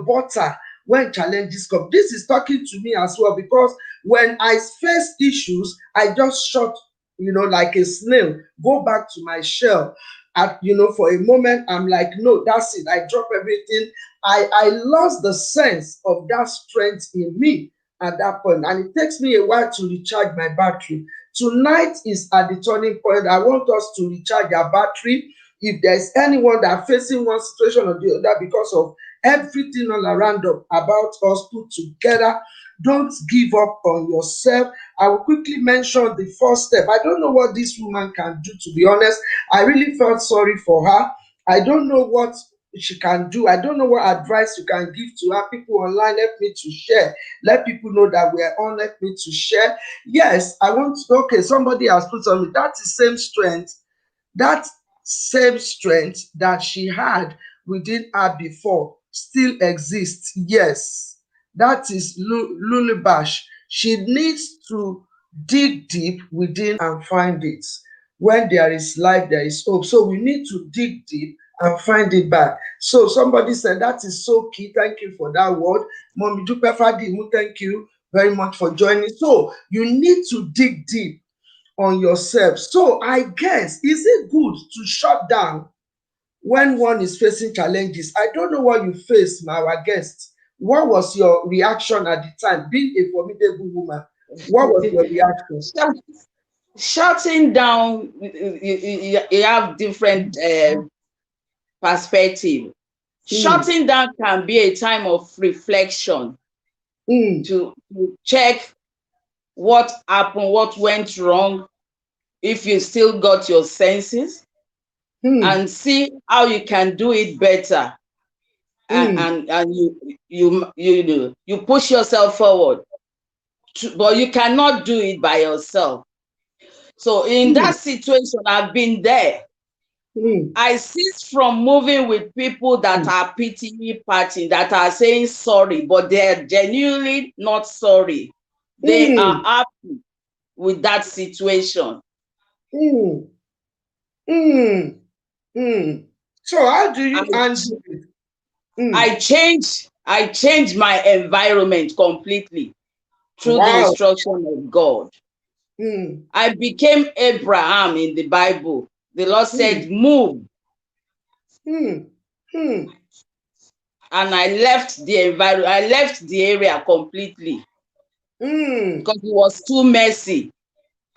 butter when challenges come. This is talking to me as well, because when I face issues, I just shut, like a snail, go back to my shell. For a moment, I'm like, no, that's it. I drop everything. I lost the sense of that strength in me at that point, and it takes me a while to recharge my battery. Tonight is at the turning point. I want us to recharge our battery. If there's anyone that facing one situation or the other because of everything all around about us put together, don't give up on yourself. I will quickly mention the first step. I don't know what this woman can do, to be honest. I really felt sorry for her. I don't know what she can do. I don't know what advice you can give to her. People online, help me to share. Let people know that we are on. Let me to share. Yes, I want to. Okay, somebody has put on me. That's the same strength. That same strength that she had within her before still exists. Yes, that is Lulubash. She needs to dig deep within and find it. When there is life, there is hope. So we need to dig deep and find it back. So somebody said that is so key. Thank you for that word. Mommy Dupe Fadimu, thank you very much for joining. So you need to dig deep on yourself. So I guess, is it good to shut down when one is facing challenges? I don't know what you faced, our guest. What was your reaction at the time, being a formidable woman? What was your reaction? Shutting down, you have different perspective. Shutting down can be a time of reflection to check what happened, what went wrong, if you still got your senses, and see how you can do it better. And you push yourself forward. But you cannot do it by yourself. So in that situation, I've been there. I cease from moving with people that are pity party, that are saying sorry, but they're genuinely not sorry. They are happy with that situation. So how do you handle it? I change my environment completely. through the Wow. instruction of God. Mm, I became Abraham in the Bible. The Lord mm, said, move. mm, mm, And I left the environment, I left the area completely mm. because it was too messy.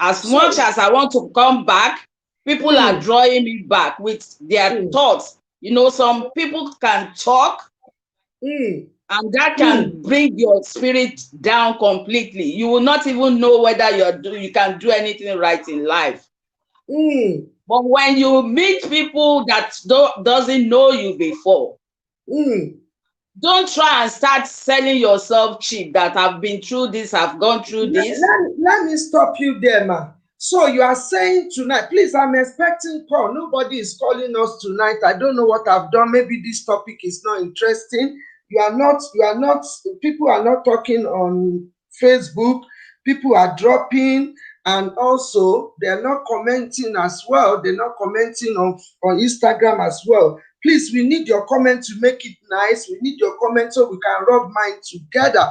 As much So, as I want to come back, people are mm, drawing me back with their mm, thoughts. You know, some people can talk mm, and that mm, can bring your spirit down completely. You will not even know whether you can do anything right in life. mm, But when you meet people that doesn't know you before, mm. don't try and start selling yourself cheap that I've been through this, I've gone through this. Let me stop you there, ma. So you are saying tonight, please, I'm expecting call. Nobody is calling us tonight. I don't know what I've done. Maybe this topic is not interesting. You are not, people are not talking on Facebook. People are dropping, and also they're not commenting as well. They're not commenting on Instagram as well. Please, we need your comment to make it nice. We need your comment so we can rub mind together.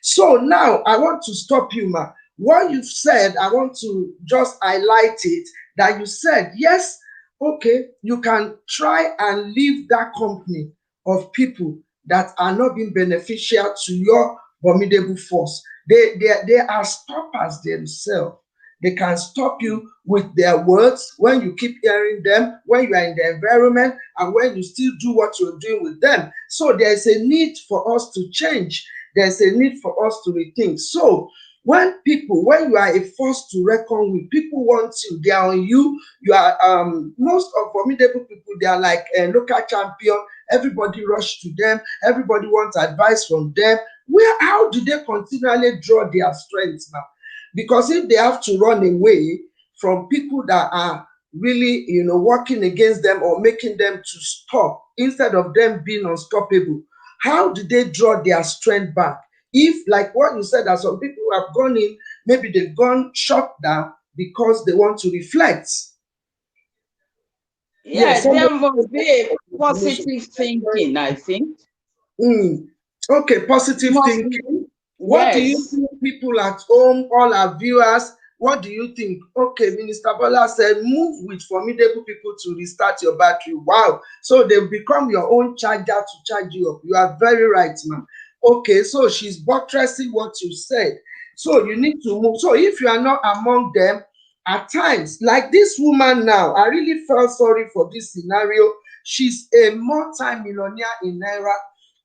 So now I want to stop you, ma. What you've said, I want to just highlight it, that you said, yes, okay, you can try and leave that company of people that are not being beneficial to your formidable force. They are stoppers themselves. They can stop you with their words when you keep hearing them, when you are in the environment, and when you still do what you're doing with them. So there's a need for us to change. There's a need for us to rethink. So when you are a force to reckon with, people want you, they are on you. You are most of formidable people, they are like a local champion. Everybody rush to them, everybody wants advice from them. How do they continually draw their strength now? Because if they have to run away from people that are really, working against them or making them to stop instead of them being unstoppable, how do they draw their strength back? If, like what you said, that some people who have gone in, maybe they've gone shut down because they want to reflect. Yes, Yeah, somebody. there must be a positive thinking, I think. Mm. Okay, It positive must be. thinking. What do you Yes. think, people at home, all our viewers? What do you think? Okay, Minister Bola said, move with formidable people to restart your battery. Wow. So they become your own charger to charge you up. You are very right, ma'am. Okay, so she's buttressing what you said. So you need to move. So if you are not among them, at times, like this woman now, I really felt sorry for this scenario. She's a multi-millionaire in Naira,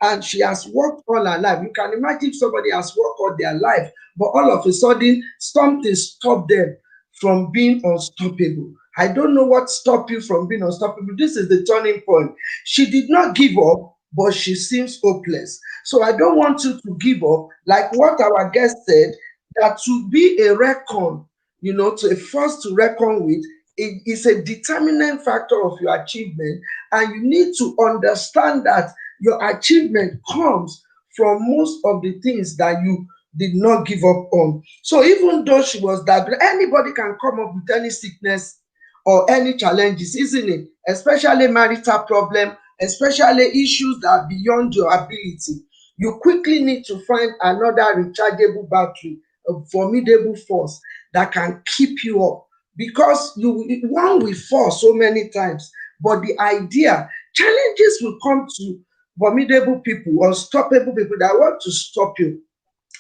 and she has worked all her life. You can imagine if somebody has worked all their life, but all of a sudden something stopped them from being unstoppable. I don't know what stopped you from being unstoppable. This is the turning point. She did not give up, but she seems hopeless. So I don't want you to give up. Like what our guest said, that to be a reckon, to a force to reckon with, it is a determinant factor of your achievement. And you need to understand that your achievement comes from most of the things that you did not give up on. So even though she was diagnosed, anybody can come up with any sickness or any challenges, isn't it? Especially marital problem, especially issues that are beyond your ability. You quickly need to find another rechargeable battery, a formidable force that can keep you up. Because one will fall so many times, but the idea, challenges will come to formidable people, unstoppable people that want to stop you.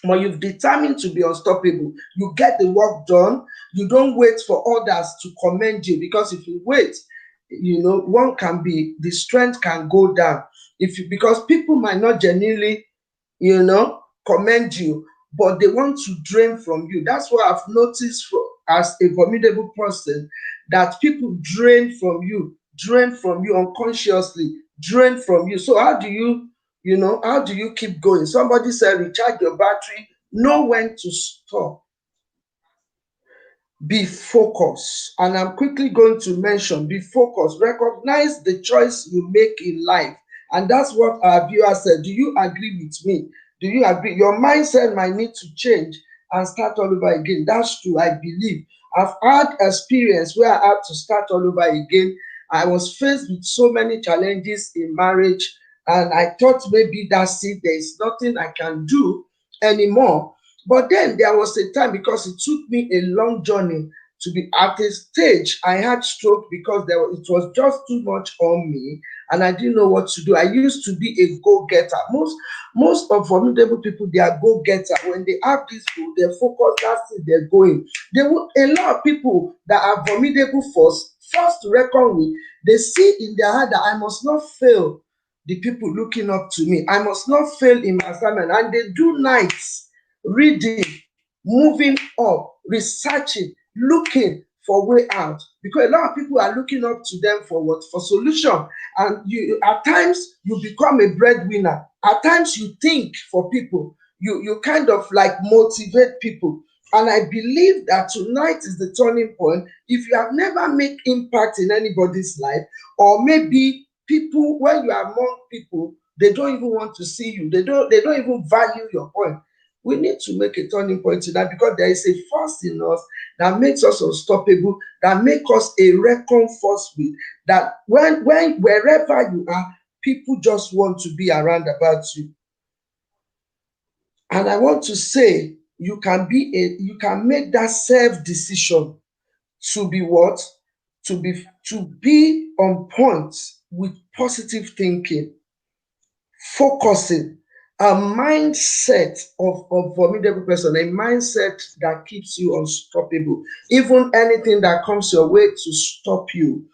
But you've determined to be unstoppable. You get the work done. You don't wait for others to commend you, because if you wait, one can be, the strength can go down. Because people might not genuinely, commend you, but they want to drain from you. That's what I've noticed as a formidable person, that people drain from you unconsciously, drain from you. So how do you keep going? Somebody said, recharge your battery, know when to stop, be focused. And I'm quickly going to mention, be focused, recognize the choice you make in life. And that's what our viewer said. Do you agree with me? Do you agree? Your mindset might need to change and start all over again. That's true, I believe. I've had experience where I had to start all over again. I was faced with so many challenges in marriage, and I thought maybe that's it, there is nothing I can do anymore. But then there was a time, because it took me a long journey to be at a stage. I had stroke because it was just too much on me, and I didn't know what to do. I used to be a go-getter. Most of formidable people, they are go-getter. When they have this goal, they focus, that's it, they're going. A lot of people that are formidable force to reckon with, they see in their heart that I must not fail the people looking up to me. I must not fail in my assignment. And they do nights reading, moving up, researching, looking for way out, because a lot of people are looking up to them for what? For solution. And you, at times, you become a breadwinner. At times, you think for people. You kind of like motivate people. And I believe that tonight is the turning point. If you have never made impact in anybody's life, or maybe people, when you are among people, they don't even want to see you. They don't even value your point. We need to make a turning point in that, because there is a force in us that makes us unstoppable, that makes us a reckon force with, that wherever you are, people just want to be around about you. And I want to say, you can make that self decision to be what? To be on point with positive thinking, focusing, a mindset of formidable person, a mindset that keeps you unstoppable. Even anything that comes your way to stop you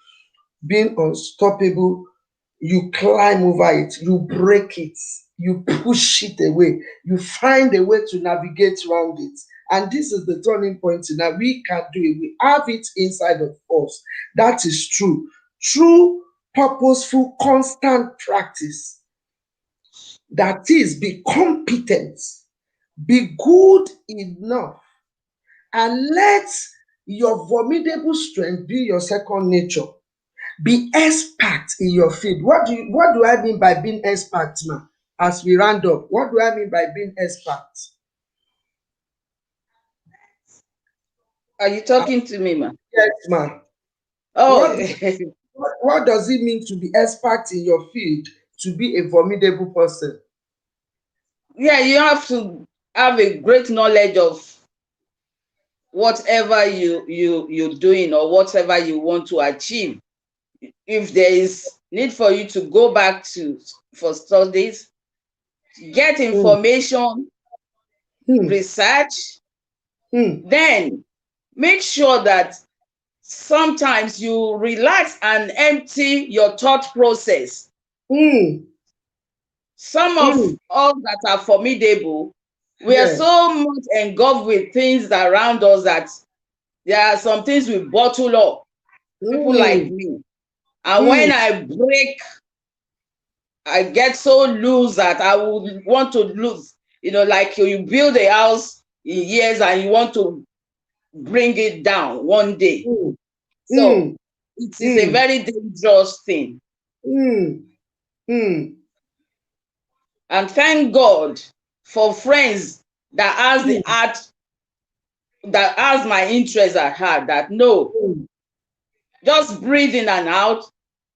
being unstoppable, you climb over it, you break it, you push it away, you find a way to navigate around it. And this is the turning point that we can do it. We have it inside of us. That is true. True, purposeful, constant practice. That is, be competent, be good enough, and let your formidable strength be your second nature. Be expert in your field. What do I mean by being expert, man? As we round up, what do I mean by being expert? Are you talking to me, ma? Yes, man. Oh, What does it mean to be expert in your field, to be a formidable person? yeah, you have to have a great knowledge of whatever you're doing or whatever you want to achieve. If there is need for you to go back for studies, get information, research, then make sure that sometimes you relax and empty your thought process. Some of us that are formidable, we are so much engulfed with things around us that there are some things we bottle up. People like me. And when I break, I get so loose that I would want to lose. You know, like you build a house in years and you want to bring it down one day. So it is a very dangerous thing. And thank God for friends that has the heart, that has my interest at heart, that no, just breathe in and out,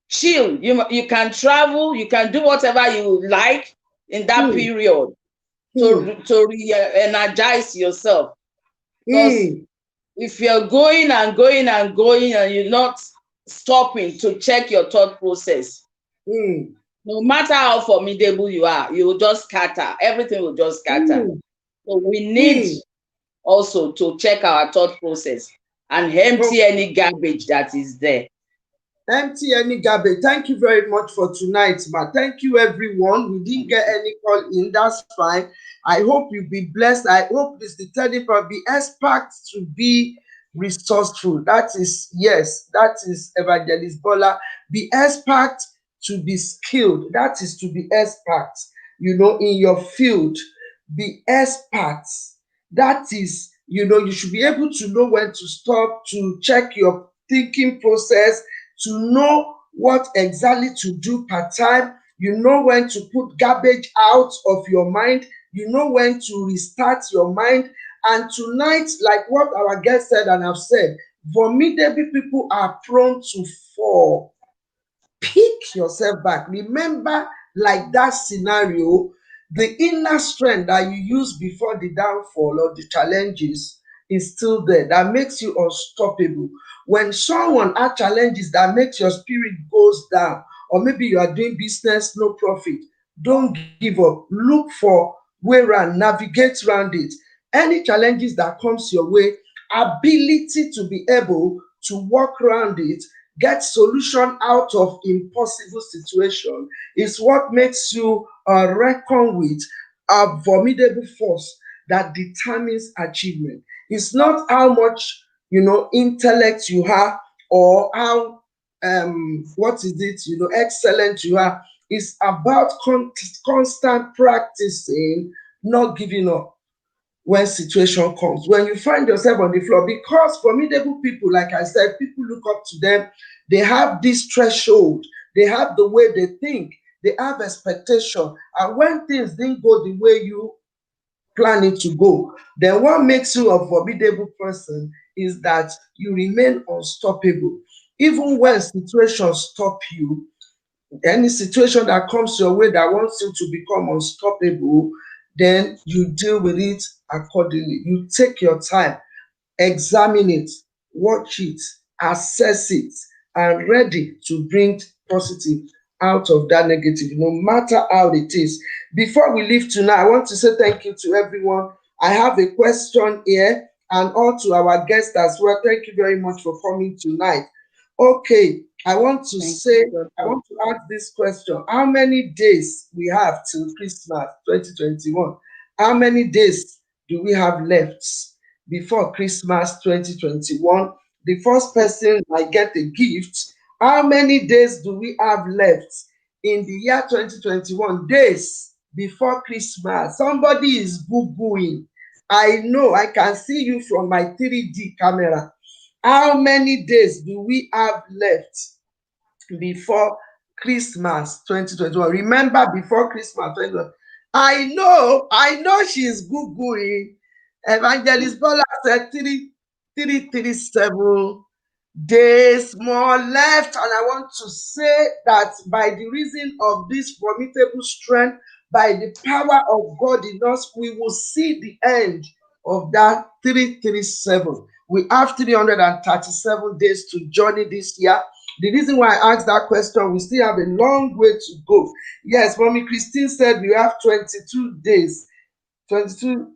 chill. You can travel, you can do whatever you like in that period to re-energize yourself. Because if you're going and going and going and you're not stopping to check your thought process, no matter how formidable you are, you will just scatter. Everything will just scatter. So we need also to check our thought process and empty any garbage that is there. Empty any garbage. Thank you very much for tonight, man. Thank you, everyone. We didn't get any call in. That's fine. I hope you'll be blessed. I hope this the turning point. Be expert to be resourceful. That is, yes, that is Evangelist Bola. Be expert to be skilled. That is to be expert, in your field. Be expert. That is, you should be able to know when to stop, to check your thinking process, to know what exactly to do per time. You know when to put garbage out of your mind. You know when to restart your mind. And tonight, like what our guest said and I've said, formidable people are prone to fall. Pick yourself back. Remember, like that scenario, The inner strength that you use before the downfall or the challenges is still there, that makes you unstoppable. When someone has challenges that makes your spirit goes down, or maybe you are doing business no profit, don't give up. Look for way around, navigate around it. Any challenges that comes your way, ability to be able to work around it, get solution out of impossible situation, is what makes you reckon with a formidable force that determines achievement. It's not how much intellect you have, or how what is it, excellent you are. It's about constant practicing, not giving up when situation comes. When you find yourself on the floor, because formidable people, like I said, people look up to them. They have this threshold. They have the way they think. They have expectation. And when things didn't go the way you plan it to go, then what makes you a formidable person is that you remain unstoppable. Even when situations stop you, any situation that comes your way that wants you to become unstoppable, then you deal with it accordingly. You take your time, examine it, watch it, assess it, and ready to bring positive out of that negative, no matter how it is. Before we leave tonight, I want to say thank you to everyone. I have a question here, and all to our guests as well. Thank you very much for coming tonight. Okay, I want to ask this question. How many days we have till Christmas 2021? How many days do we have left before Christmas 2021? The first person might get a gift. How many days do we have left in the year 2021? Days before Christmas. Somebody is Googling. I know, I can see you from my 3D camera. How many days do we have left before Christmas 2021? Remember, before Christmas 2021. I know she's Googling. Evangelist Bola said 337 days more left. And I want to say that by the reason of this formidable strength, by the power of God in us, we will see the end of that 337. We have 337 days to journey this year. The reason why I asked that question, we still have a long way to go. Yes, Mommy Christine said we have 22 days. 22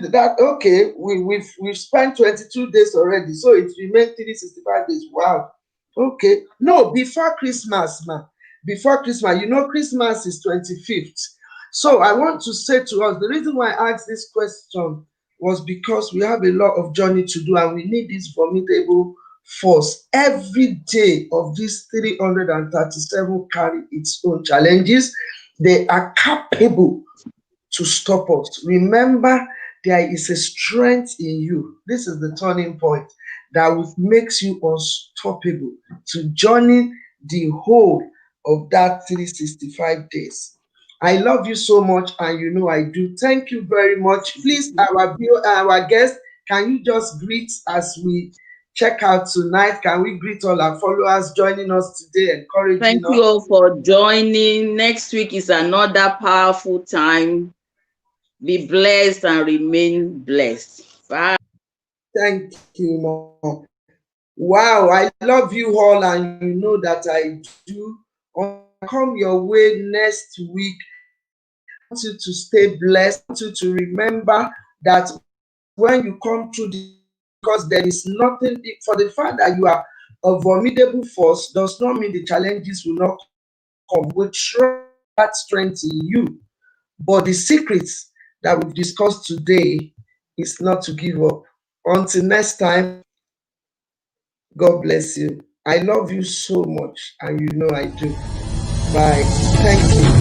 that okay, we've spent 22 days already, so it remains 365 days. Wow. Okay, no, before Christmas, man. Before Christmas, Christmas is 25th. So I want to say to us, the reason why I asked this question was because we have a lot of journey to do, and we need this formidable force. Every day of this 337 carry its own challenges. They are capable to stop us. Remember, there is a strength in you. This is the turning point that makes you unstoppable to journey the whole of that 365 days. I love you so much, and I do. Thank you very much. Please, our guest, can you just greet as we check out tonight? Can we greet all our followers joining us today, encouraging Thank us? you all for joining. Next week is another powerful time. Be blessed and remain blessed. Bye. Thank you, Mom. Wow, I love you all, and you know that I do. Come your way next week. I want you to stay blessed. I want you to remember that when you come through because there is nothing for the fact that you are a formidable force does not mean the challenges will not come. We trust that strength in you. But the secrets that we've discussed today is not to give up. Until next time, God bless you. I love you so much, and you know I do. Bye. Thank you.